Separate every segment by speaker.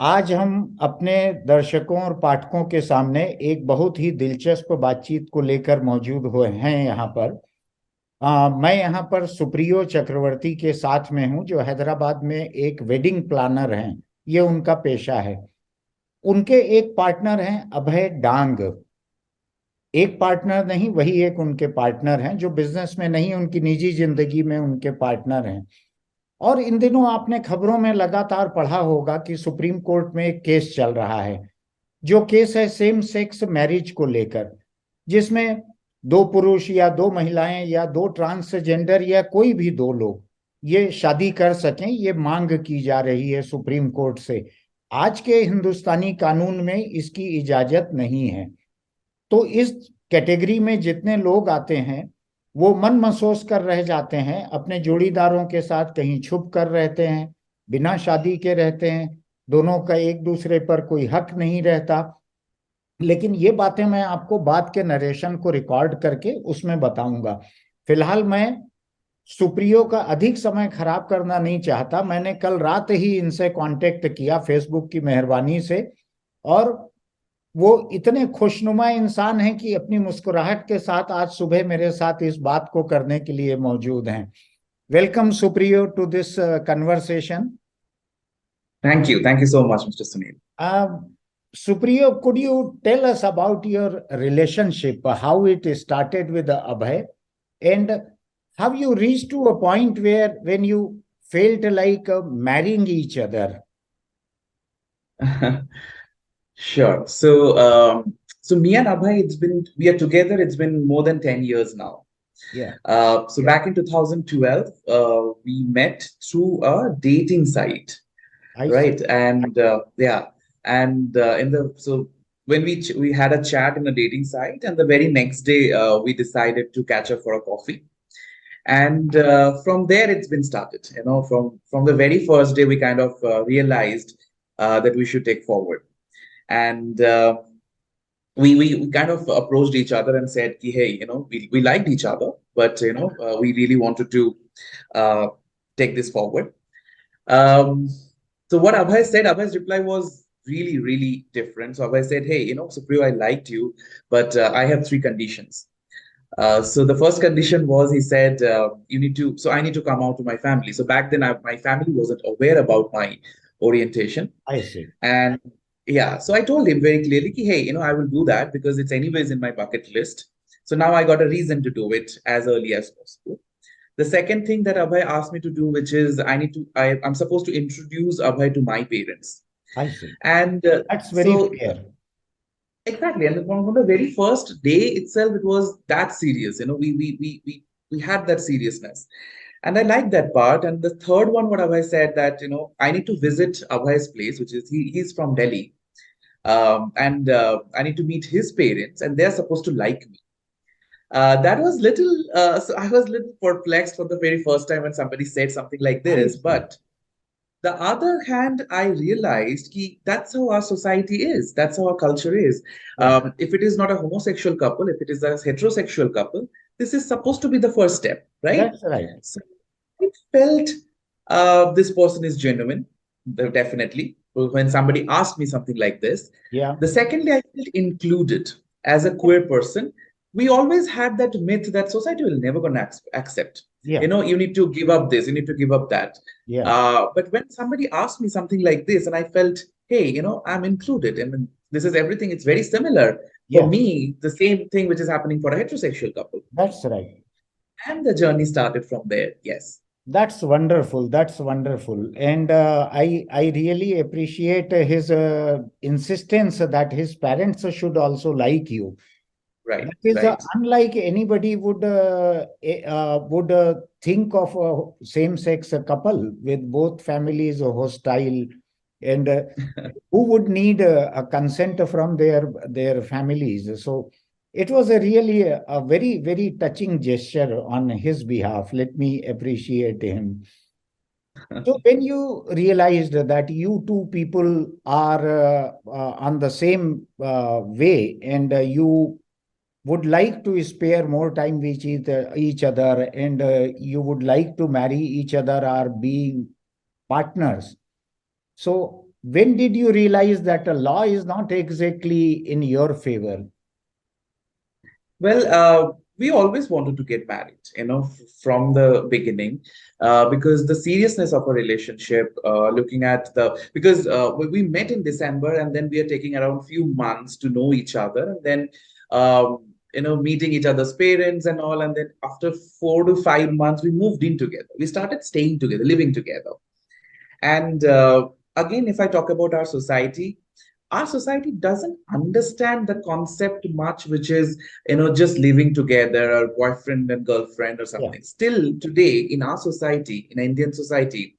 Speaker 1: आज हम अपने दर्शकों और पाठकों के सामने एक बहुत ही दिलचस्प बातचीत को लेकर मौजूद हुए हैं यहाँ पर। मैं यहाँ पर सुप्रियो चक्रवर्ती के साथ में हूँ, जो हैदराबाद में एक वेडिंग प्लानर हैं। ये उनका पेशा है। उनके एक पार्टनर हैं अभय डांग। एक पार्टनर नहीं, वही एक उनके पार्टनर हैं, जो बिजनेस में नहीं, उनकी निजी जिंदगी में उनके पार्टनर हैं। और इन दिनों आपने खबरों में लगातार पढ़ा होगा कि सुप्रीम कोर्ट में एक केस चल रहा है, जो केस है सेम सेक्स मैरिज को लेकर, जिसमें दो पुरुष या दो महिलाएं या दो ट्रांसजेंडर या कोई भी दो लोग ये शादी कर सकें, ये मांग की जा रही है सुप्रीम कोर्ट से। आज के हिंदुस्तानी कानून में इसकी इजाजत नहीं है। तो इस कैटेगरी में जितने लोग आते हैं वो मन महसूस कर रह जाते हैं, अपने जोड़ीदारों के साथ कहीं छुप कर रहते हैं, बिना शादी के रहते हैं, दोनों का एक दूसरे पर कोई हक नहीं रहता। लेकिन ये बातें मैं आपको बात के नरेशन को रिकॉर्ड करके उसमें बताऊंगा। फिलहाल मैं सुप्रियो का अधिक समय खराब करना नहीं चाहता। मैंने कल रात ही इनसे कांटेक्ट किया फेसबुक की मेहरबानी से, और वो इतने खुशनुमा इंसान हैं कि अपनी मुस्कुराहट के साथ आज सुबह मेरे साथ इस बात को करने के लिए मौजूद हैं। Welcome Supriyo to this conversation.
Speaker 2: Thank you. Thank you so much, Mr. Sunil.
Speaker 1: Supriyo, could you tell us about your relationship, how it started with Abhay, and how you reached to a point where when you felt like marrying each other?
Speaker 2: Sure. So me and Abhay, we are together. It's been more than 10 years now.
Speaker 1: Yeah,
Speaker 2: Back in 2012, we met through a dating site,
Speaker 1: I see.
Speaker 2: right? And yeah, and in the so when we had a chat in a dating site, and the very next day, we decided to catch up for a coffee. And from there, it's been started. From the very first day, we kind of realized that we should take forward. And we kind of approached each other and said, "Ki, hey, we liked each other, but we really wanted to uh, take this forward." Um, so what Abhay said, Abhay's reply was really, really different. So Abhay said, "Hey, Supriyo, I liked you, but I have three conditions." So the first condition was, he said, so I need to come out to my family. So back then, my family wasn't aware about my orientation.
Speaker 1: I see.
Speaker 2: And yeah, so I told him very clearly, ki, hey, I will do that because it's anyways in my bucket list. So now I got a reason to do it as early as possible. The second thing that Abhay asked me to do, which is I'm supposed to introduce Abhay to my parents.
Speaker 1: I see.
Speaker 2: And
Speaker 1: That's very
Speaker 2: so
Speaker 1: fair.
Speaker 2: Exactly, and from the very first day itself, it was that serious. We had that seriousness, and I like that part. And the third one, what Abhay said, that I need to visit Abhay's place, which is he's from Delhi, and I need to meet his parents, and they're supposed to like me. That was little. So I was little perplexed for the very first time when somebody said something like
Speaker 1: I
Speaker 2: this,
Speaker 1: see.
Speaker 2: but the other hand, I realized ki that's how our society is. That's how our culture is.
Speaker 1: Yeah,
Speaker 2: If it is not a homosexual couple, if it is a heterosexual couple, this is supposed to be the first step, right?
Speaker 1: that's right.
Speaker 2: So I felt this person is genuine, definitely. When somebody asked me something like this,
Speaker 1: Yeah,
Speaker 2: the secondly, I felt included as a queer person. We always had that myth that society will never gonna accept.
Speaker 1: yeah,
Speaker 2: You need to give up this, you need to give up that.
Speaker 1: yeah,
Speaker 2: But when somebody asked me something like this, and I felt, hey, I'm included. I mean, this is everything. It's very similar for
Speaker 1: yeah.
Speaker 2: me. The same thing which is happening for a heterosexual couple,
Speaker 1: That's right.
Speaker 2: and the journey started from there. Yes,
Speaker 1: That's wonderful. That's wonderful. And I really appreciate his insistence that his parents should also like you.
Speaker 2: right,
Speaker 1: That is
Speaker 2: right.
Speaker 1: unlike anybody would think of a same-sex couple with both families hostile, and who would need a consent from their families. So it was a really a very very touching gesture on his behalf. Let me appreciate him. So when you realized that you two people are on the same way, and you would like to spare more time with each other, and you would like to marry each other or being partners. So when did you realize that a law is not exactly in your favor?
Speaker 2: Well, we always wanted to get married, from the beginning, because the seriousness of a relationship, looking at because we met in December, and then we are taking around few months to know each other, and then, meeting each other's parents and all. And then after 4 to 5 months, we moved in together. We started staying together, living together. And again, if I talk about our society doesn't understand the concept much, which is, just living together or boyfriend and girlfriend or
Speaker 1: Yeah,
Speaker 2: something. Still today in our society, in Indian society,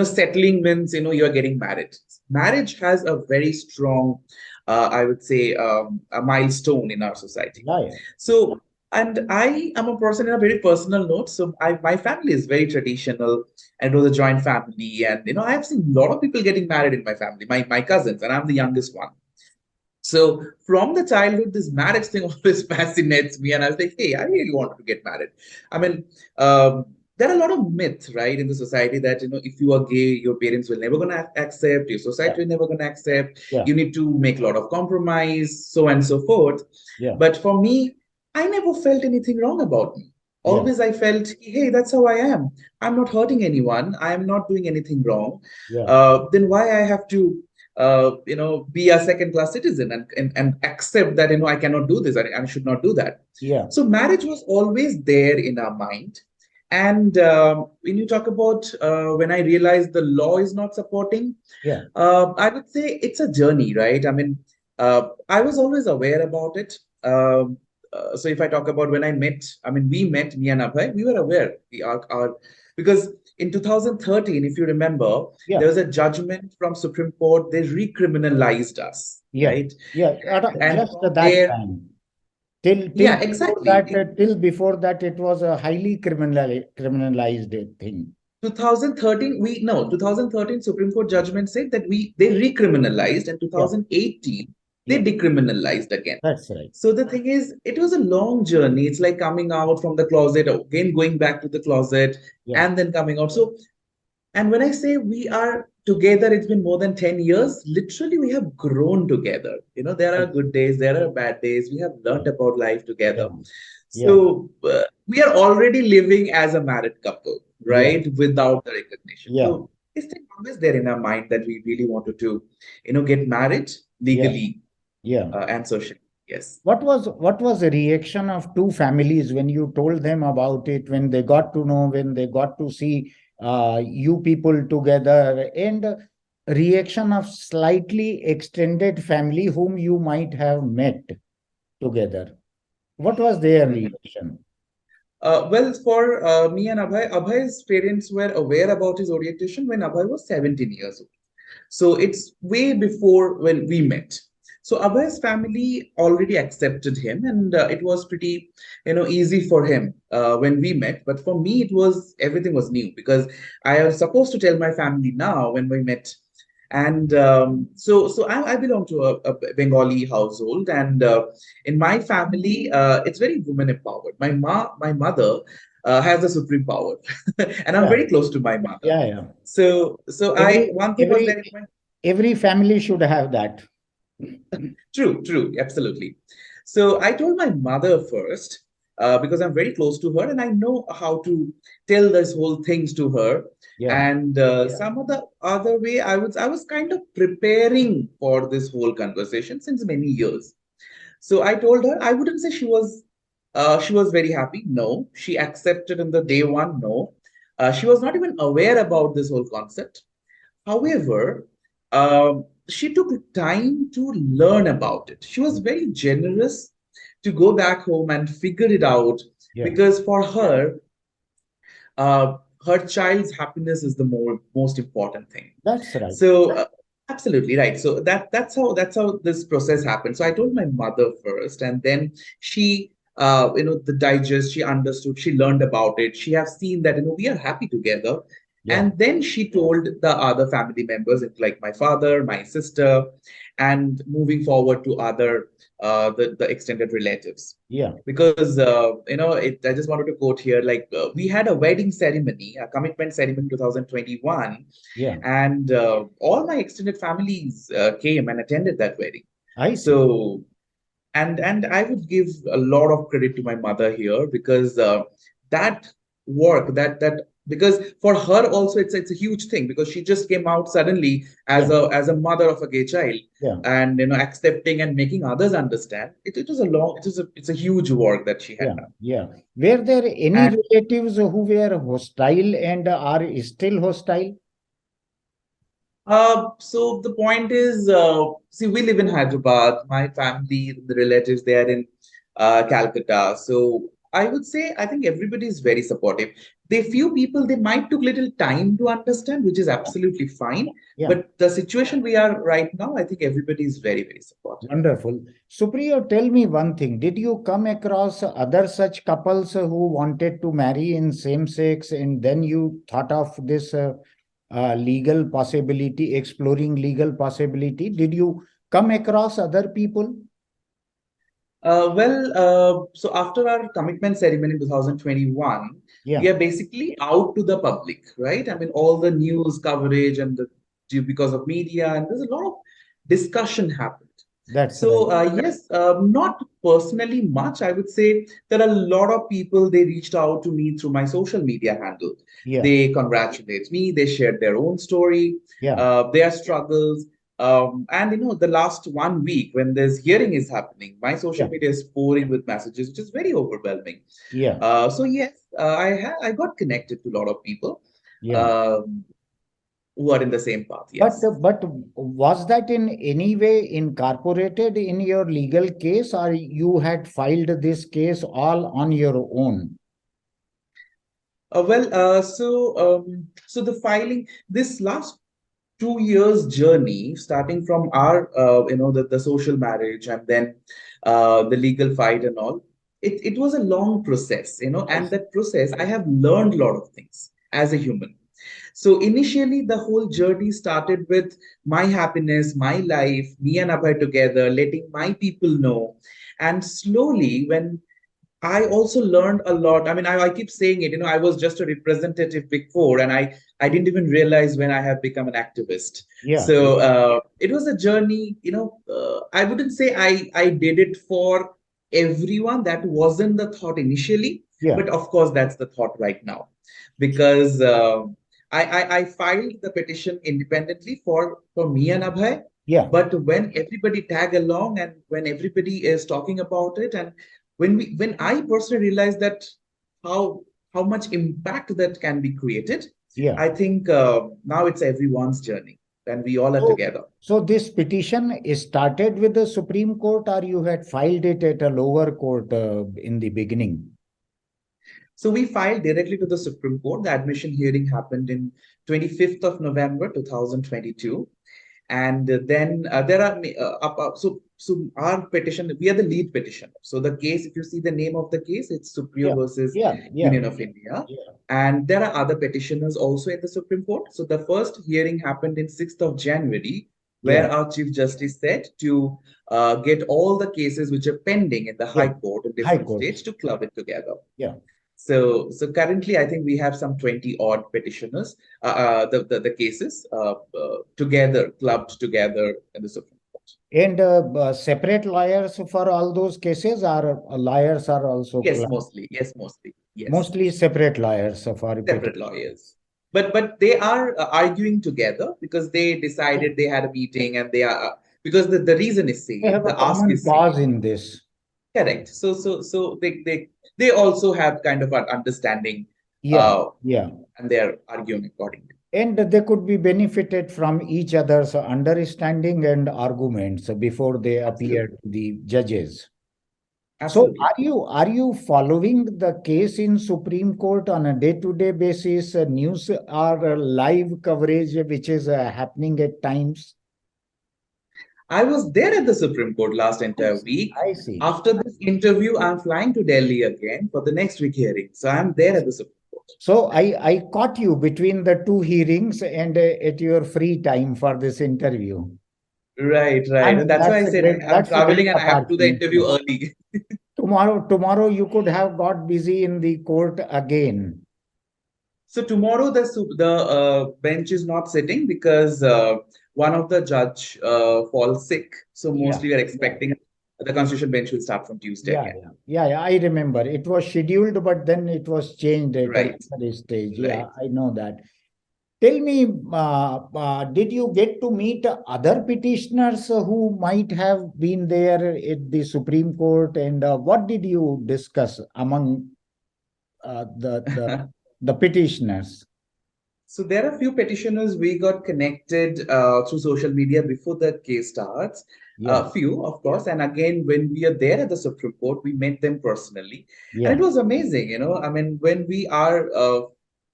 Speaker 2: settling means, you're getting married. Marriage has a very strong, I would say, a milestone in our society.
Speaker 1: yeah, yeah,
Speaker 2: So, and I am a person in a very personal note. So, my family is very traditional, and it was a joint family. And I have seen a lot of people getting married in my family, my cousins, and I'm the youngest one. So, from the childhood, this marriage thing always fascinates me, and I was like, hey, I really wanted to get married. I mean, there are a lot of myths, right, in the society that if you are gay, your parents will never gonna accept, your
Speaker 1: yeah,
Speaker 2: society will never gonna accept.
Speaker 1: yeah,
Speaker 2: You need to make a lot of compromise, so on and so forth.
Speaker 1: yeah,
Speaker 2: But for me, I never felt anything wrong about me.
Speaker 1: yeah,
Speaker 2: Always I felt, hey, that's how I am. I'm not hurting anyone. I'm not doing anything wrong.
Speaker 1: yeah,
Speaker 2: Then why I have to, be a second class citizen and accept that, I cannot do this. I should not do that.
Speaker 1: yeah,
Speaker 2: So marriage was always there in our mind. And when you talk about when I realized the law is not supporting,
Speaker 1: yeah,
Speaker 2: I would say it's a journey, right? I mean, I was always aware about it. So if I talk about when I met, I mean, we met, me and Abhay, we were aware. Because in 2013, if you remember,
Speaker 1: yeah,
Speaker 2: there was a judgment from Supreme Court. They recriminalized us,
Speaker 1: yeah,
Speaker 2: right?
Speaker 1: yeah.
Speaker 2: And
Speaker 1: Just
Speaker 2: from
Speaker 1: at that
Speaker 2: there,
Speaker 1: time. Till
Speaker 2: yeah,
Speaker 1: before
Speaker 2: exactly.
Speaker 1: that, it was a highly criminalized thing.
Speaker 2: 2013, 2013 Supreme Court judgment said that they recriminalized, and
Speaker 1: Yeah,
Speaker 2: 2018 they
Speaker 1: yeah,
Speaker 2: decriminalized again.
Speaker 1: that's right.
Speaker 2: So the thing is, it was a long journey. It's like coming out from the closet, again going back to the closet,
Speaker 1: Yeah,
Speaker 2: and then coming out. So, and when I say we are together, it's been more than 10 years. Literally, we have grown together. There are
Speaker 1: right.
Speaker 2: good days, there are bad days. We have
Speaker 1: Yeah,
Speaker 2: learned about life
Speaker 1: yeah,
Speaker 2: together.
Speaker 1: yeah,
Speaker 2: So we are already living as a married couple,
Speaker 1: yeah,
Speaker 2: right? Without the recognition.
Speaker 1: yeah,
Speaker 2: So it's still always there in our mind that we really wanted to, get married
Speaker 1: yeah,
Speaker 2: legally
Speaker 1: yeah.
Speaker 2: and socially. Yes.
Speaker 1: What was the reaction of two families when you told them about it, when they got to know, when they got to see you people together, and reaction of slightly extended family whom you might have met together? What was their reaction?
Speaker 2: Well, for me and Abhay's parents were aware about his orientation when Abhay was 17 years old. So it's way before when we met. So Abhay's family already accepted him, and it was pretty, easy for him when we met. But for me, everything was new because I was supposed to tell my family now when we met. And so I belong to a Bengali household, and in my family, it's very women empowered. My mother has the supreme power, and I'm
Speaker 1: Yeah,
Speaker 2: very close to my mother.
Speaker 1: yeah, yeah.
Speaker 2: So I
Speaker 1: Every
Speaker 2: one thing was there
Speaker 1: every
Speaker 2: in my
Speaker 1: every family should have that.
Speaker 2: true, absolutely. So I told my mother first because I'm very close to her and I know how to tell this whole things to her.
Speaker 1: Yeah,
Speaker 2: And some of the other way, I was kind of preparing for this whole conversation since many years. So I told her I wouldn't say she was very happy. No, she accepted in the day one. No, she was not even aware about this whole concept. However, she took time to learn about it. She was very generous to go back home and figure it out
Speaker 1: yeah.
Speaker 2: because for her, uh, her child's happiness is the most important thing.
Speaker 1: That's right.
Speaker 2: So absolutely right. So that's how this process happened. So I told my mother first, and then she, the digest. She understood. She learned about it. She has seen that we are happy together,
Speaker 1: Yeah.
Speaker 2: And then she told the other family members, like my father, my sister, and moving forward to other the extended relatives.
Speaker 1: Yeah.
Speaker 2: Because I just wanted to quote here, like we had a wedding ceremony, a commitment ceremony 2021,
Speaker 1: Yeah.
Speaker 2: and all my extended families came and attended that wedding.
Speaker 1: I see.
Speaker 2: So and I would give a lot of credit to my mother here, because that work that because for her also it's a huge thing, because she just came out suddenly
Speaker 1: Yeah.
Speaker 2: as a mother of a gay child,
Speaker 1: Yeah.
Speaker 2: and accepting and making others understand it was a long it's a huge work that she had
Speaker 1: Yeah.
Speaker 2: done.
Speaker 1: Yeah. Were there any
Speaker 2: And
Speaker 1: relatives who were hostile and are still hostile?
Speaker 2: so the point is, see, we live in Hyderabad. My family, the relatives, they are in Calcutta. So I would say I think everybody is very supportive. They few people they might took little time to understand, which is absolutely fine.
Speaker 1: Yeah.
Speaker 2: But the situation we are right now, I think everybody is very, very supportive.
Speaker 1: Wonderful. Supriya, tell me one thing. Did you come across other such couples who wanted to marry in same sex, and then you thought of this legal possibility, exploring legal possibility? Did you come across other people?
Speaker 2: So after our commitment ceremony in 2021,
Speaker 1: Yeah,
Speaker 2: we are basically out to the public, right? I mean, all the news coverage and because of media, and there's a lot of discussion happened.
Speaker 1: that's right.
Speaker 2: So yes, not personally much. I would say there are a lot of people, they reached out to me through my social media handle.
Speaker 1: Yeah,
Speaker 2: They congratulate me. They shared their own story,
Speaker 1: yeah,
Speaker 2: their struggles. And the last 1 week when this hearing is happening, my social
Speaker 1: yeah,
Speaker 2: media is pouring with messages, which is very overwhelming.
Speaker 1: yeah,
Speaker 2: So yes, I got connected to a lot of people
Speaker 1: yeah.
Speaker 2: um, who are in the same path.
Speaker 1: But
Speaker 2: Yes.
Speaker 1: was that in any way incorporated in your legal case, or you had filed this case all on your own?
Speaker 2: So the filing, this last 2 years journey, starting from our the social marriage, and then the legal fight and all, it was a long process,
Speaker 1: I
Speaker 2: and
Speaker 1: see.
Speaker 2: that process I have learned a lot of things as a human. So initially the whole journey started with my happiness, my life, me and Abhay together, letting my people know. And slowly, when I also learned a lot. I mean, I keep saying it, I was just a representative before, and I didn't even realize when I have become an activist.
Speaker 1: Yeah,
Speaker 2: So it was a journey, I wouldn't say I did it for everyone. That wasn't the thought initially,
Speaker 1: yeah,
Speaker 2: but of course, that's the thought right now. Because I filed the petition independently for me and Abhay.
Speaker 1: yeah.
Speaker 2: But when everybody tag along and when everybody is talking about it, and when I personally realized that how how much impact that can be created,
Speaker 1: Yeah.
Speaker 2: I think now it's everyone's journey and we all are
Speaker 1: So,
Speaker 2: together.
Speaker 1: so this petition is started with the Supreme Court, or you had filed it at a lower court in the beginning?
Speaker 2: So we filed directly to the Supreme Court. The admission hearing happened in 25th of November 2022. And then there are so our petition, we are the lead petitioner. So the case, if you see the name of the case, it's Supriyo
Speaker 1: Yeah,
Speaker 2: versus
Speaker 1: yeah, yeah,
Speaker 2: Union of India.
Speaker 1: yeah,
Speaker 2: And there are other petitioners also in the Supreme Court. So the first hearing happened in 6th of January,
Speaker 1: yeah,
Speaker 2: where our Chief Justice said to get all the cases which are pending in the
Speaker 1: yeah.
Speaker 2: High Court in
Speaker 1: High
Speaker 2: different
Speaker 1: Court.
Speaker 2: states to club it together.
Speaker 1: Yeah.
Speaker 2: So currently, I think we have some 20 odd petitioners, the cases together, clubbed together in the Supreme Court.
Speaker 1: And separate lawyers for all those cases, or lawyers are also
Speaker 2: Yes, mostly. Yes, mostly. Yes,
Speaker 1: mostly separate lawyers for
Speaker 2: separate
Speaker 1: petition.
Speaker 2: lawyers. But they are arguing together because they decided they had a meeting, and they are because the reason is
Speaker 1: They
Speaker 2: same,
Speaker 1: have a
Speaker 2: the ask
Speaker 1: common
Speaker 2: is
Speaker 1: cause
Speaker 2: same.
Speaker 1: in this.
Speaker 2: Correct. So they also have kind of an understanding,
Speaker 1: Yeah,
Speaker 2: uh,
Speaker 1: yeah.
Speaker 2: and they are arguing accordingly.
Speaker 1: And they could be benefited from each other's understanding and arguments before they appear
Speaker 2: Absolutely.
Speaker 1: to the judges. So
Speaker 2: Absolutely.
Speaker 1: are you following the case in Supreme Court on a day-to-day basis, news or live coverage which is happening at times?
Speaker 2: I was there at the Supreme Court last
Speaker 1: I
Speaker 2: entire
Speaker 1: see.
Speaker 2: week.
Speaker 1: I see.
Speaker 2: After this interview, I'm flying to Delhi again for the next week hearing. So I'm there at the Supreme Court.
Speaker 1: So I caught you between the two hearings and at your free time for this interview.
Speaker 2: Right,
Speaker 1: I
Speaker 2: right. And
Speaker 1: mean,
Speaker 2: that's why I said I'm
Speaker 1: that's a great
Speaker 2: traveling and I have to do the interview
Speaker 1: opportunity.
Speaker 2: early.
Speaker 1: Tomorrow you could have busy in the court again.
Speaker 2: So tomorrow the bench is not sitting because one of the judge falls sick. So
Speaker 1: Yeah,
Speaker 2: mostly we are
Speaker 1: yeah,
Speaker 2: expecting the constitution bench will start from Tuesday
Speaker 1: yeah,
Speaker 2: again.
Speaker 1: yeah, yeah, yeah. I remember it was scheduled, but then it was changed at a
Speaker 2: Right,
Speaker 1: later stage.
Speaker 2: right.
Speaker 1: Yeah, I know that. Tell me, did you get to meet other petitioners who might have been there at the Supreme Court, and what did you discuss among uh, the the the petitioners?
Speaker 2: So there are few petitioners we got connected through social media before the case starts.
Speaker 1: Yeah,
Speaker 2: A few, of course, and again when we are there at the Supreme Court, we met them personally, and
Speaker 1: yeah,
Speaker 2: it was amazing. I mean, when we are,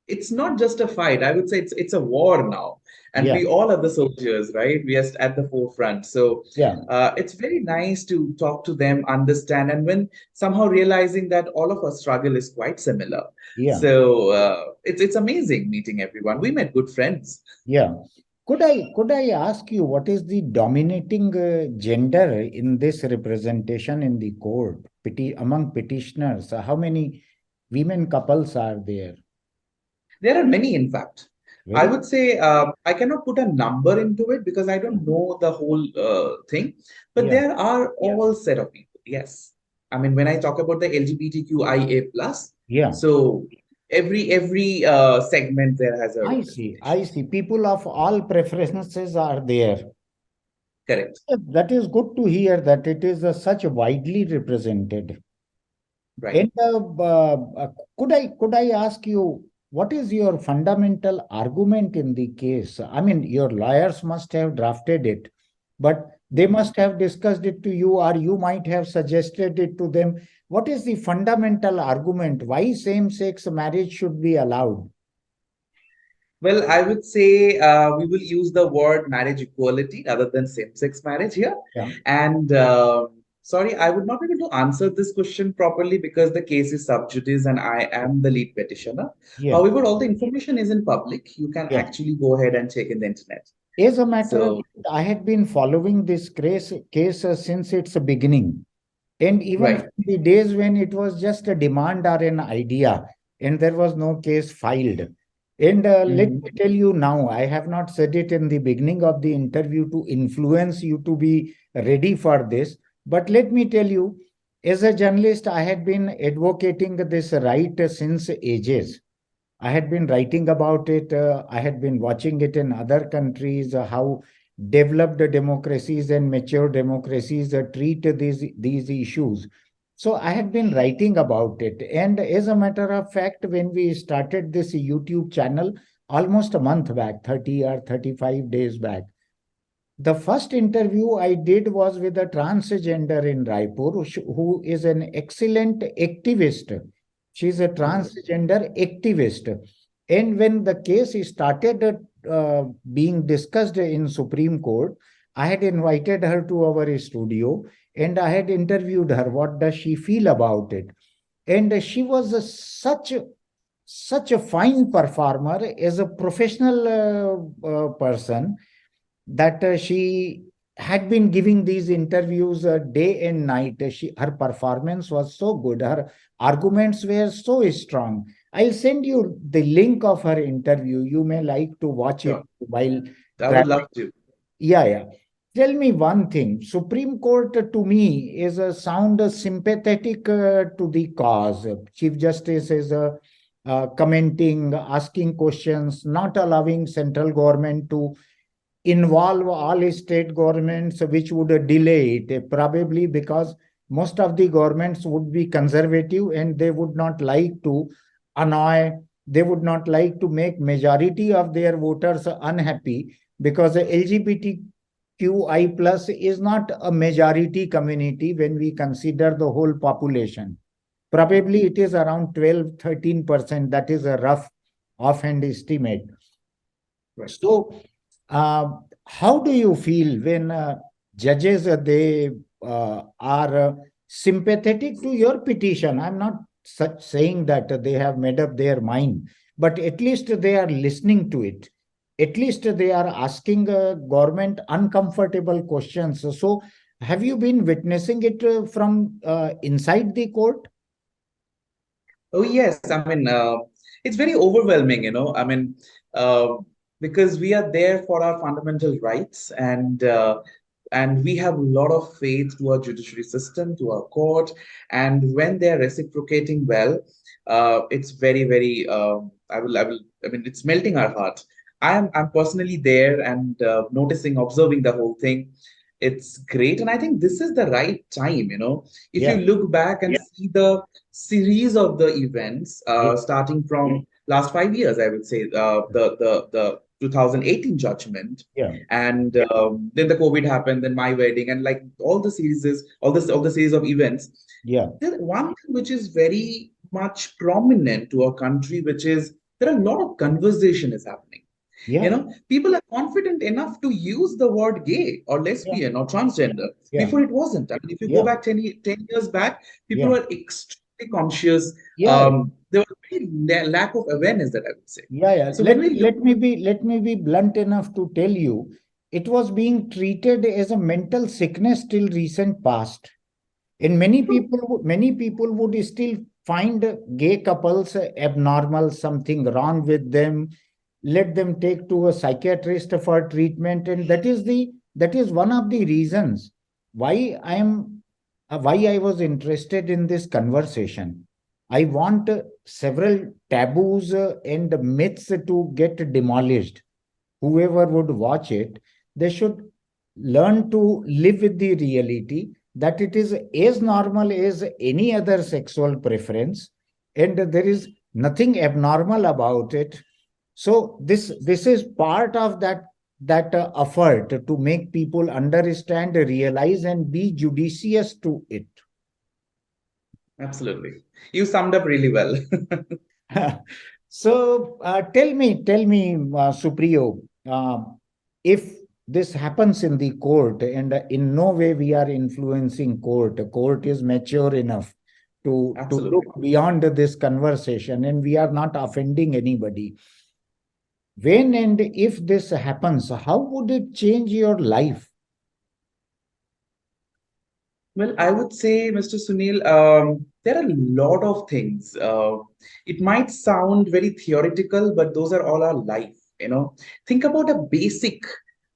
Speaker 2: it's not just a fight. I would say it's a war now, and
Speaker 1: yeah,
Speaker 2: we all are the soldiers, right? We are at the forefront. So
Speaker 1: yeah,
Speaker 2: it's very nice to talk to them, understand, and when somehow realizing that all of our struggle is quite similar.
Speaker 1: yeah,
Speaker 2: So it's amazing meeting everyone. We met good friends.
Speaker 1: yeah. Could I ask you what is the dominating gender in this representation in the court among petitioners? How many women couples are there?
Speaker 2: There are many, in fact. I
Speaker 1: Very
Speaker 2: would say I cannot put a number into it because I don't know the whole thing, but
Speaker 1: yeah,
Speaker 2: there are all set of people. Yes, I mean when I talk about the LGBTQIA plus,
Speaker 1: yeah.
Speaker 2: so every segment there has a
Speaker 1: I see.
Speaker 2: representation.
Speaker 1: I see. People of all preferences are there.
Speaker 2: Correct.
Speaker 1: That is good to hear that it is such widely represented.
Speaker 2: Right.
Speaker 1: And could I ask you what is your fundamental argument in the case? I mean, your lawyers must have drafted it, but they
Speaker 2: Mhm.
Speaker 1: must have discussed it to you, or you might have suggested it to them. What is the fundamental argument? Why same-sex marriage should be allowed?
Speaker 2: Well, I would say we will use the word marriage equality rather than same-sex marriage here.
Speaker 1: Yeah,
Speaker 2: And sorry, I would not be able to answer this question properly because the case is sub judice and I am the lead petitioner.
Speaker 1: yeah,
Speaker 2: However, all the information is in public. You can
Speaker 1: yeah.
Speaker 2: actually go ahead and check in the internet.
Speaker 1: As a matter of
Speaker 2: So,
Speaker 1: fact, I had been following this case since its beginning. And even
Speaker 2: right.
Speaker 1: from the days when it was just a demand or an idea, and there was no case filed. And let
Speaker 2: Mhm.
Speaker 1: me tell you now, I have not said it in the beginning of the interview to influence you to be ready for this. But let me tell you, as a journalist, I had been advocating this right since ages. I had been writing about it. I had been watching it in other countries, how developed democracies and mature democracies treat these issues. So I had been writing about it. And as a matter of fact, when we started this YouTube channel almost a month back, 30 or 35 days back, the first interview I did was with a transgender in Raipur who is an excellent activist. She's a
Speaker 2: Mhm.
Speaker 1: transgender activist. And when the case started being discussed in Supreme Court, I had invited her to our studio and I had interviewed her. What does she feel about it? And she was such a fine performer as a professional person that she had been giving these interviews day and night. Her performance was so good. Her arguments were so strong. I'll send you the link of her interview. You may like to watch it
Speaker 2: Sure.
Speaker 1: while
Speaker 2: I would
Speaker 1: traveling.
Speaker 2: love to.
Speaker 1: Yeah, yeah. Tell me one thing. Supreme Court to me is a sound sympathetic to the cause. Chief Justice is commenting, asking questions, not allowing central government to involve all state governments, which would delay it, probably because most of the governments would be conservative and they would not like to annoy, they would not like to make majority of their voters unhappy because LGBTQI plus is not a majority community when we consider the whole population. Probably it is around 12-13%. That is a rough offhand estimate.
Speaker 2: Right.
Speaker 1: So, how do you feel when judges are sympathetic to your petition? I'm not such saying that they have made up their mind, but at least they are listening to it. At least they are asking government uncomfortable questions. So, have you been witnessing it from inside the court?
Speaker 2: Oh, yes. I mean, it's very overwhelming, uh, because we are there for our fundamental rights, and we have a lot of faith to our judiciary system, to our court, and when they are reciprocating well, it's very, very. I mean, it's melting our heart. I'm personally there and noticing, observing the whole thing. It's great, and I think this is the right time. If you
Speaker 1: Yeah,
Speaker 2: look back and see the series of the events,
Speaker 1: yeah,
Speaker 2: starting from last 5 years, I would say, the 2018 judgment,
Speaker 1: yeah,
Speaker 2: and then the COVID happened, then my wedding, and like all the series of events.
Speaker 1: yeah,
Speaker 2: There's one thing which is very much prominent to our country, which is there are a lot of conversation is happening.
Speaker 1: yeah,
Speaker 2: People are confident enough to use the word gay or
Speaker 1: yeah,
Speaker 2: lesbian or transgender.
Speaker 1: yeah,
Speaker 2: Before it wasn't. I mean, if you go
Speaker 1: yeah,
Speaker 2: back 10 years back, people
Speaker 1: yeah,
Speaker 2: were extremely conscious.
Speaker 1: yeah.
Speaker 2: There was a very lack of awareness, that I would say.
Speaker 1: Yeah, yeah.
Speaker 2: So when we look,
Speaker 1: Let me be blunt enough to tell you, it was being treated as a mental sickness till recent past. And many people would still find gay couples abnormal, something wrong with them, let them take to a psychiatrist for treatment, and that is one of the reasons why why I was interested in this conversation. I want several taboos and myths to get demolished. Whoever would watch it, they should learn to live with the reality that it is as normal as any other sexual preference, and there is nothing abnormal about it. So this is part of that effort to make people understand, realize, and be judicious to it.
Speaker 2: absolutely, you summed up really well.
Speaker 1: So tell me, Supriyo, if this happens in the court, and in no way we are influencing court. Court is mature enough to look
Speaker 2: Absolutely.
Speaker 1: beyond this conversation, and we are not offending anybody. When and if this happens, how would it change your life?
Speaker 2: Well, I would say, Mr. Sunil, there are a lot of things. It might sound very theoretical, but those are all our life. Think about a basic.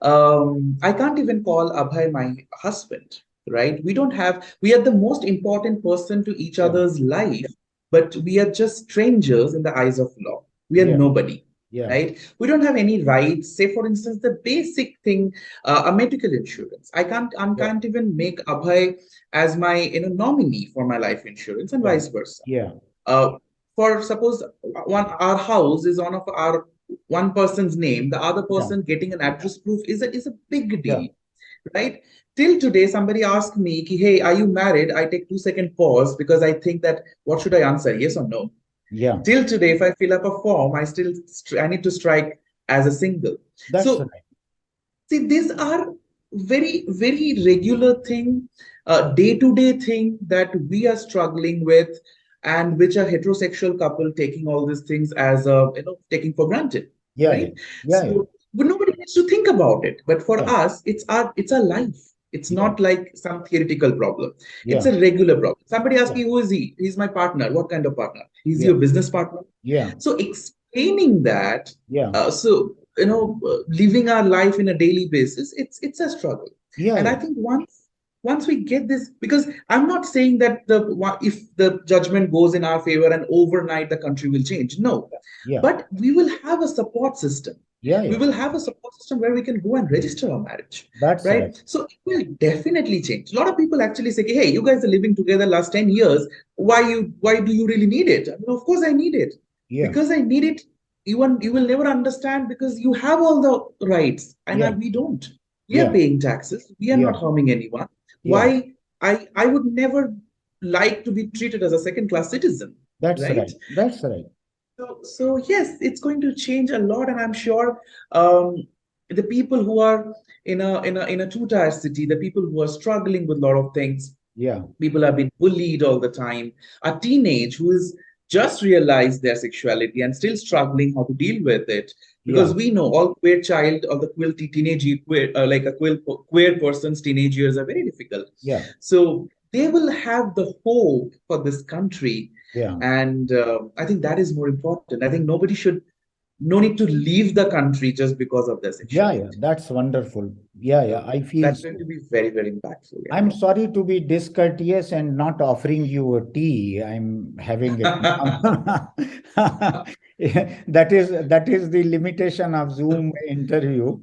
Speaker 2: I can't even call Abhay my husband, right? We are the most important person to each
Speaker 1: Yeah,
Speaker 2: other's life, but we are just strangers in the eyes of law. We are
Speaker 1: yeah,
Speaker 2: nobody,
Speaker 1: yeah,
Speaker 2: right? We don't have any rights. Say, for instance, the basic thing, a medical insurance. I
Speaker 1: yeah,
Speaker 2: can't even make Abhay as my nominee for my life insurance, and
Speaker 1: yeah,
Speaker 2: vice versa.
Speaker 1: yeah,
Speaker 2: uh, for suppose one our house is on of our one person's name, the other
Speaker 1: yeah,
Speaker 2: person getting an address proof is a big
Speaker 1: yeah,
Speaker 2: deal, right? Till today somebody asked me ki, hey, are you married? I take 2 second pause because I think that what should I answer, yes or no?
Speaker 1: yeah.
Speaker 2: Till today if I fill up a form, I need to strike as a single.
Speaker 1: That's
Speaker 2: So
Speaker 1: right.
Speaker 2: see, these are very, very regular thing, day-to-day thing that we are struggling with, and which a heterosexual couple taking all these things as taking for granted,
Speaker 1: Yeah, yeah,
Speaker 2: right?
Speaker 1: yeah, yeah,
Speaker 2: So, but nobody needs to think about it. But for
Speaker 1: yeah,
Speaker 2: us, it's our life. It's
Speaker 1: yeah,
Speaker 2: not like some theoretical problem. It's
Speaker 1: yeah,
Speaker 2: a regular problem. Somebody asks
Speaker 1: yeah,
Speaker 2: me, who is he? He's my partner. What kind of partner? He's
Speaker 1: yeah,
Speaker 2: your business partner.
Speaker 1: yeah,
Speaker 2: So explaining that,
Speaker 1: yeah,
Speaker 2: living our life in a daily basis, it's a struggle.
Speaker 1: yeah,
Speaker 2: And I
Speaker 1: yeah,
Speaker 2: think once we get this, because I'm not saying that if the judgment goes in our favor and overnight the country will change, no,
Speaker 1: yeah,
Speaker 2: but we will have a support system.
Speaker 1: yeah,
Speaker 2: We
Speaker 1: yeah.
Speaker 2: will have a support system where we can go and register our marriage,
Speaker 1: That's right.
Speaker 2: right? So it will definitely change. A lot of people actually say, hey, you guys are living together last 10 years, why do you really need it? I mean, of course I need it,
Speaker 1: Yeah,
Speaker 2: because I need it. You will never understand, because you have all the rights and
Speaker 1: yeah,
Speaker 2: we don't. We are
Speaker 1: yeah,
Speaker 2: paying taxes, we are
Speaker 1: yeah,
Speaker 2: not harming anyone.
Speaker 1: yeah.
Speaker 2: Why? I would never like to be treated as a second class citizen,
Speaker 1: That's
Speaker 2: right?
Speaker 1: right. That's right.
Speaker 2: So yes, it's going to change a lot, and I'm sure um, the people who are in a two-tier city, the people who are struggling with a lot of things,
Speaker 1: Yeah.
Speaker 2: People have been bullied all the time. A teenage who is just realized their sexuality and still struggling how to deal with it,
Speaker 1: Yeah.
Speaker 2: because we know all queer child or the queer person's teenage years are very difficult.
Speaker 1: Yeah.
Speaker 2: So they will have the hope for this country,
Speaker 1: Yeah.
Speaker 2: and I think that is more important. I think nobody should, no need to leave the country just because of their
Speaker 1: Yeah. Yeah.
Speaker 2: sexuality.
Speaker 1: That's wonderful. Yeah. Yeah.
Speaker 2: So
Speaker 1: I feel
Speaker 2: that's going
Speaker 1: so.
Speaker 2: to be very, very impactful.
Speaker 1: I'm sorry to be discourteous and not offering you a tea. I'm having it
Speaker 2: Yeah.
Speaker 1: now. That is the limitation of Zoom interview.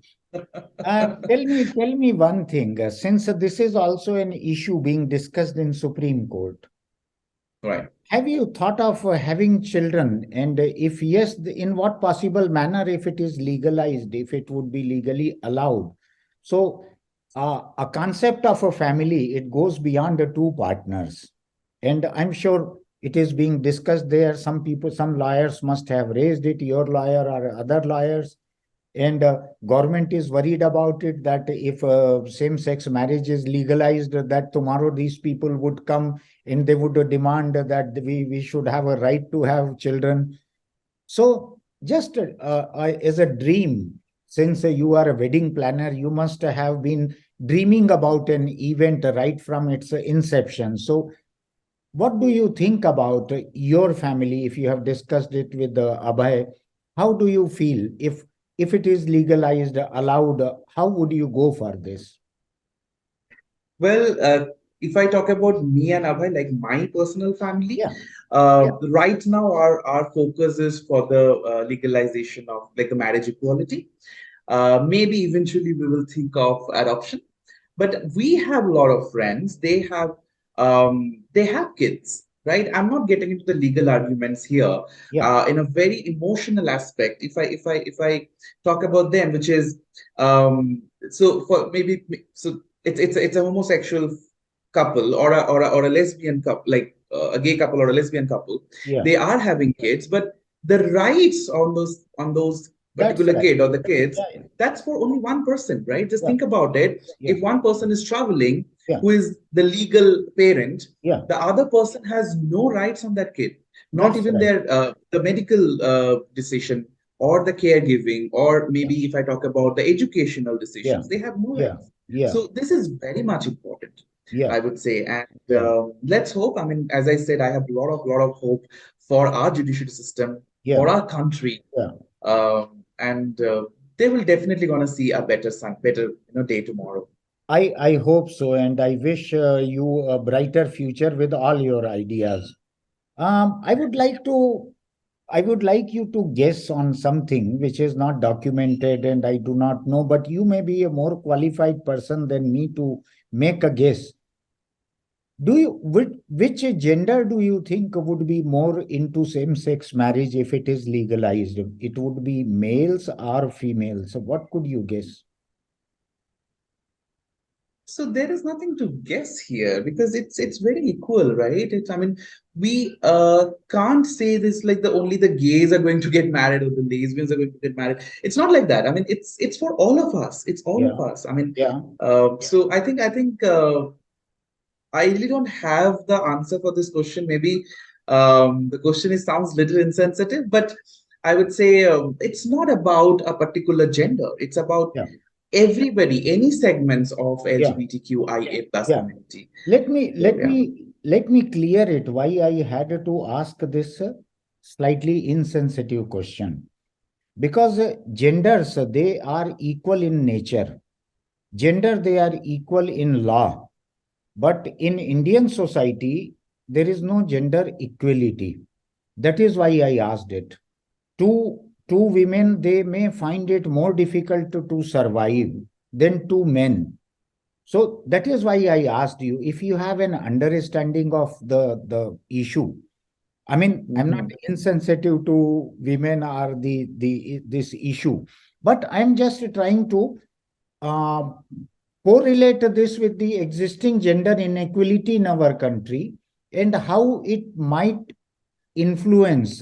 Speaker 1: Tell me one thing. Since this is also an issue being discussed in Supreme Court,
Speaker 2: Right.
Speaker 1: have you thought of having children? And if yes, in what possible manner, if it is legalized, if it would be legally allowed? So, a concept of a family, it goes beyond the two partners. And I'm sure it is being discussed there. Some people, some lawyers must have raised it, your lawyer or other lawyers. And government is worried about it, that if same-sex marriage is legalized, that tomorrow these people would come and they would demand that we should have a right to have children. So just as a dream, since you are a wedding planner, you must have been dreaming about an event right from its inception. So what do you think about your family? If you have discussed it with Abhay, how do you feel if it is legalized, allowed? How would you go for this?
Speaker 2: Well, if I talk about me and Abhay, like my personal family,
Speaker 1: Yeah, yeah,
Speaker 2: right now our focus is for the legalization of like the marriage equality. Maybe eventually we will think of adoption, but we have a lot of friends. They have kids, right? I'm not getting into the legal arguments here.
Speaker 1: yeah,
Speaker 2: In a very emotional aspect, if I talk about them, which is so for maybe so it's a homosexual couple or a lesbian couple, like a gay couple or a lesbian couple.
Speaker 1: yeah.
Speaker 2: They are having kids, but the rights on those
Speaker 1: That's
Speaker 2: particular
Speaker 1: right.
Speaker 2: kid or the kids,
Speaker 1: Yeah,
Speaker 2: that's for only one person, right? Just
Speaker 1: yeah,
Speaker 2: think about it.
Speaker 1: yeah,
Speaker 2: If one person is traveling,
Speaker 1: yeah.
Speaker 2: who is the legal parent,
Speaker 1: Yeah,
Speaker 2: the other person has no rights on that kid, not
Speaker 1: that's
Speaker 2: even
Speaker 1: right.
Speaker 2: their the medical decision or the caregiving, or
Speaker 1: Yeah,
Speaker 2: maybe if I talk about the educational
Speaker 1: yeah,
Speaker 2: decisions, they have no
Speaker 1: yeah,
Speaker 2: rights.
Speaker 1: yeah,
Speaker 2: So this is very much important,
Speaker 1: yeah,
Speaker 2: I would say, and
Speaker 1: yeah,
Speaker 2: let's hope. I mean, as I said, I have a lot of hope for our judiciary system,
Speaker 1: yeah,
Speaker 2: for our country,
Speaker 1: yeah.
Speaker 2: and they will definitely gonna see a better day tomorrow.
Speaker 1: I hope so, and I wish you a brighter future with all your ideas. I would like to I would like you to guess on something which is not documented and I do not know, but you may be a more qualified person than me to make a guess. Which gender do you think would be more into same-sex marriage if it is legalized? It would be males or females. So what could you guess?
Speaker 2: So there is nothing to guess here because it's very equal, right? I mean, we can't say this like the only the gays are going to get married or the lesbians are going to get married. It's not like that. I mean, it's for all of us. It's all
Speaker 1: Yeah,
Speaker 2: of us. I mean,
Speaker 1: yeah,
Speaker 2: so I think I really don't have the answer for this question. Maybe the question is sounds little insensitive, but I would say it's not about a particular gender. It's about
Speaker 1: yeah,
Speaker 2: everybody, any segments of
Speaker 1: yeah,
Speaker 2: LGBTQIA plus
Speaker 1: yeah.
Speaker 2: community.
Speaker 1: Let me
Speaker 2: So
Speaker 1: let
Speaker 2: yeah.
Speaker 1: me let me clear it why I had to ask this slightly insensitive question. Because genders, they are equal in nature. Gender, they are equal in law. But in Indian society, there is no gender equality. That is why I asked it. Two women, they may find it more difficult to survive than two men. So that is why I asked you if you have an understanding of the issue. I mean, I'm not
Speaker 2: Mhm.
Speaker 1: insensitive to women or the this issue, but I'm just trying to uh, correlate this with the existing gender inequality in our country and how it might influence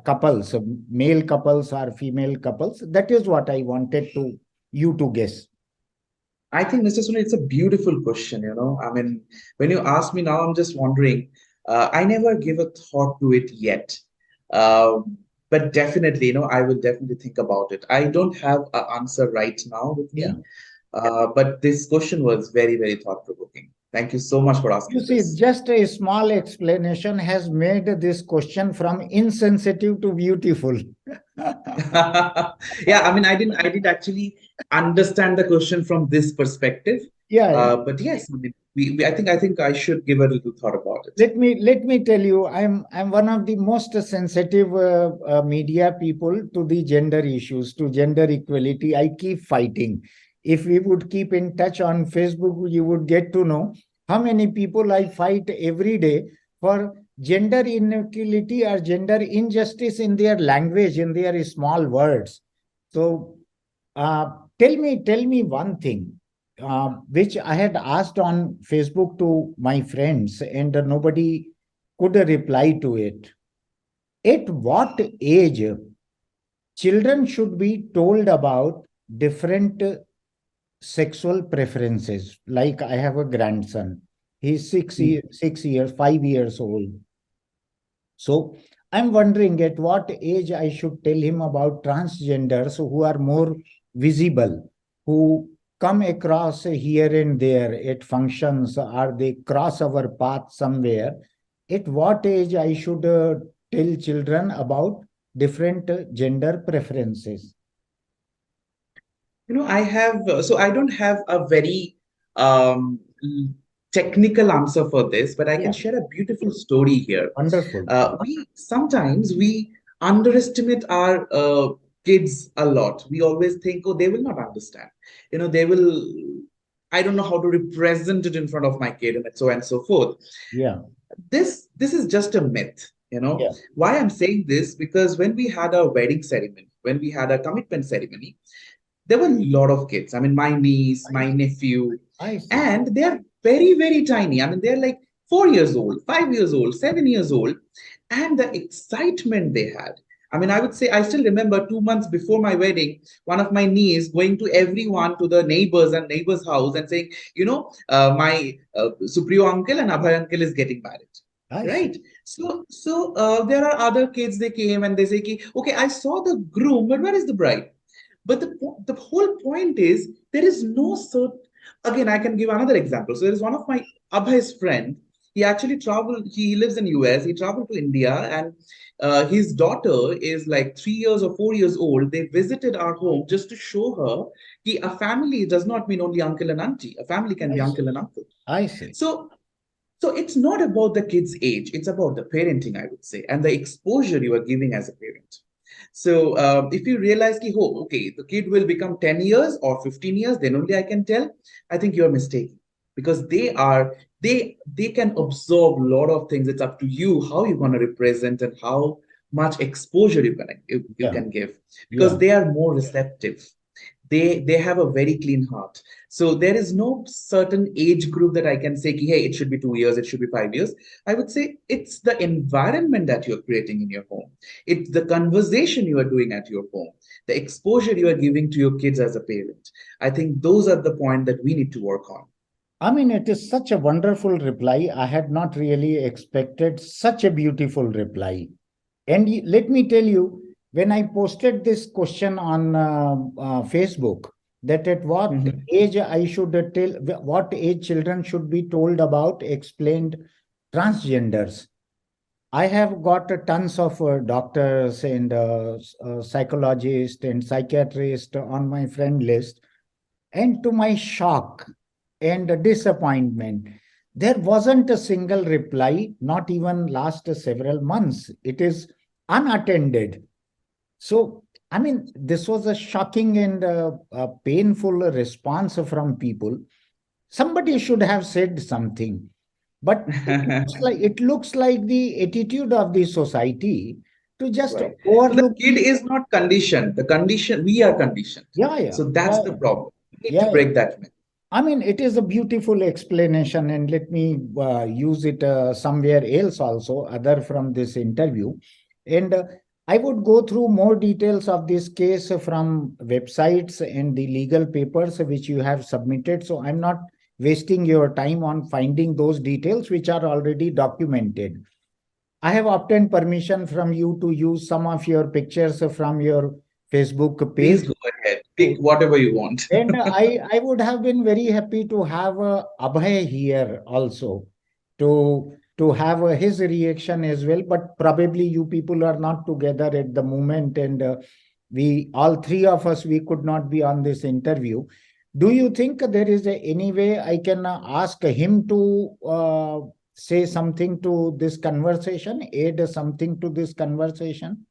Speaker 1: couples, male couples or female couples. That is what I wanted to you to guess.
Speaker 2: I think, Mr. Sunil, it's a beautiful question. I mean, when you ask me now, I'm just wondering. I never give a thought to it yet. But definitely, I will definitely think about it. I don't have an answer right now with
Speaker 1: Yeah.
Speaker 2: me. But this question was very, very thought-provoking. Thank you so much for
Speaker 1: You
Speaker 2: asking
Speaker 1: see,
Speaker 2: this.
Speaker 1: just a small explanation has made this question from insensitive to beautiful.
Speaker 2: Yeah, I mean, I didn't actually understand the question from this perspective.
Speaker 1: Yeah, yeah.
Speaker 2: But yes, I mean, I think I should give a little thought about it.
Speaker 1: Let me tell you, I'm one of the most sensitive media people to the gender issues, to gender equality. I keep fighting. If we would keep in touch on Facebook, you would get to know how many people I fight every day for gender inequality or gender injustice in their language, in their small words. So uh, tell me one thing, which I had asked on Facebook to my friends, and nobody could reply to it. At what age children should be told about different sexual preferences? Like I have a grandson. He's 6 years, 5 years old. So I'm wondering at what age I should tell him about transgenders who are more visible, who come across here and there at functions, or they cross our path somewhere. At what age I should tell children about different gender preferences?
Speaker 2: I don't have a very um, technical answer for this, but I can
Speaker 1: Yeah,
Speaker 2: share a beautiful story here.
Speaker 1: wonderful.
Speaker 2: We sometimes we underestimate our kids a lot. We always think, oh, they will not understand. They will. I don't know how to represent it in front of my kid, and so and so forth.
Speaker 1: Yeah,
Speaker 2: This is just a myth.
Speaker 1: yeah,
Speaker 2: Why I'm saying this, because when we had our wedding ceremony, when we had a commitment ceremony, there were a lot of kids. I mean, my niece,
Speaker 1: I
Speaker 2: my
Speaker 1: see.
Speaker 2: nephew,
Speaker 1: I see.
Speaker 2: and they're very, very tiny. I mean, they're like 4 years old, 5 years old, 7 years old, and the excitement they had. I mean, I would say I still remember 2 months before my wedding, one of my niece going to everyone, to the neighbors and neighbors' house, and saying, my Supriyo uncle and Abhay uncle is getting married,
Speaker 1: I see.
Speaker 2: right? So there are other kids. They came and they say, okay, I saw the groom, but where is the bride? But the whole point is there is no certain. Again, I can give another example. So there is one of my Abhay's friend. He actually traveled. He lives in US. He traveled to India, and his daughter is like 3 years or 4 years old. They visited our home just to show her that a family does not mean only uncle and auntie. A family can
Speaker 1: I
Speaker 2: be
Speaker 1: see.
Speaker 2: uncle and uncle.
Speaker 1: I see.
Speaker 2: So it's not about the kid's age. It's about the parenting, I would say, and the exposure you are giving as a parent. So if you realize, oh, okay, the kid will become 10 years or 15 years, then only I can tell. I think you're mistaken, because they can absorb a lot of things. It's up to you how you're going to represent and how much exposure you
Speaker 1: Yeah,
Speaker 2: can give, because
Speaker 1: yeah.
Speaker 2: they are more receptive. They have a very clean heart. So there is no certain age group that I can say, hey, it should be 2 years, it should be 5 years. I would say it's the environment that you're creating in your home. It's the conversation you are doing at your home, the exposure you are giving to your kids as a parent. I think those are the point that we need to work on.
Speaker 1: I mean, it is such a wonderful reply. I had not really expected such a beautiful reply. And let me tell you, when I posted this question on Facebook, that at what
Speaker 2: Mhm.
Speaker 1: age I should tell, what age children should be told about explained transgenders, I have got tons of doctors and psychologists and psychiatrists on my friend list. And to my shock and disappointment, there wasn't a single reply, not even last several months. It is unattended. So, I mean, this was a shocking and a painful response from people. Somebody should have said something. But it looks like the attitude of the society to just
Speaker 2: Right. So the
Speaker 1: overlook
Speaker 2: kid
Speaker 1: the.
Speaker 2: is not conditioned. The condition, we are conditioned.
Speaker 1: Yeah, yeah,
Speaker 2: So that's
Speaker 1: yeah,
Speaker 2: the problem. We need to
Speaker 1: yeah, yeah.
Speaker 2: break that myth.
Speaker 1: I mean, it is a beautiful explanation, and let me use it somewhere else also, other from this interview. And I would go through more details of this case from websites and the legal papers which you have submitted. So I'm not wasting your time on finding those details which are already documented. I have obtained permission from you to use some of your pictures from your Facebook
Speaker 2: Please
Speaker 1: page.
Speaker 2: go ahead. Pick whatever you want.
Speaker 1: And I would have been very happy to have Abhay here also to have his reaction as well. But probably you people are not together at the moment, and we all three of us we could not be on this interview. Do you think there is any way I can ask him to say something to this conversation, add something to this conversation?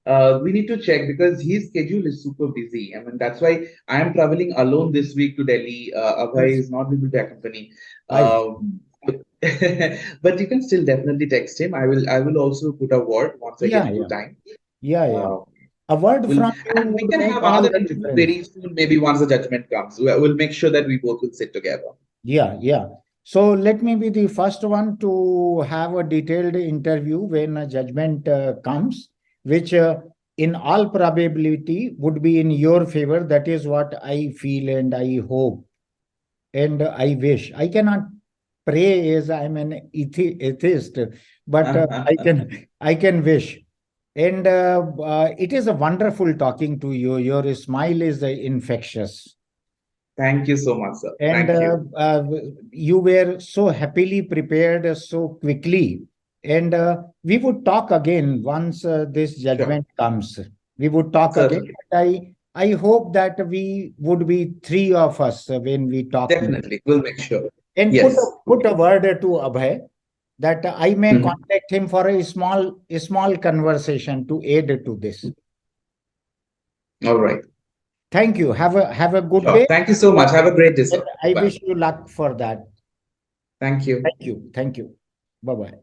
Speaker 2: We need to check because his schedule is super busy. I mean, that's why I am traveling alone this week to Delhi. Abhay
Speaker 1: Yes,
Speaker 2: is not able to accompany.
Speaker 1: I
Speaker 2: But but you can still definitely text him. I will also put a word once I get
Speaker 1: yeah,
Speaker 2: into
Speaker 1: yeah,
Speaker 2: time.
Speaker 1: yeah.
Speaker 2: Uh,
Speaker 1: A word
Speaker 2: we'll,
Speaker 1: from you
Speaker 2: and we
Speaker 1: would
Speaker 2: can
Speaker 1: make
Speaker 2: have
Speaker 1: all
Speaker 2: another
Speaker 1: the
Speaker 2: interview
Speaker 1: difference.
Speaker 2: very soon, maybe once the judgment comes. We'll make sure that we both will sit together.
Speaker 1: Yeah, yeah. So let me be the first one to have a detailed interview when a judgment comes, which in all probability would be in your favor. That is what I feel and I hope and I wish. I cannot pray as I'm an atheist, but I can wish. And it is a wonderful talking to you. Your smile is infectious.
Speaker 2: Thank you so much, sir.
Speaker 1: And
Speaker 2: Thank you.
Speaker 1: you were so happily prepared so quickly. And we would talk again once this
Speaker 2: Sure.
Speaker 1: judgment comes. We would talk again.
Speaker 2: Certainly.
Speaker 1: But I hope that we would be three of us when we talk next.
Speaker 2: Definitely. We'll make sure.
Speaker 1: And
Speaker 2: Yes.
Speaker 1: put a word to Abhay that I may
Speaker 2: Mhm.
Speaker 1: contact him for a small conversation to aid to this.
Speaker 2: All right.
Speaker 1: Thank you. Have a good
Speaker 2: Sure.
Speaker 1: day.
Speaker 2: Thank you so much. Have a great day,
Speaker 1: And
Speaker 2: sir.
Speaker 1: I
Speaker 2: Bye.
Speaker 1: wish you luck for that.
Speaker 2: Thank you.
Speaker 1: Thank you. Thank you. Bye bye.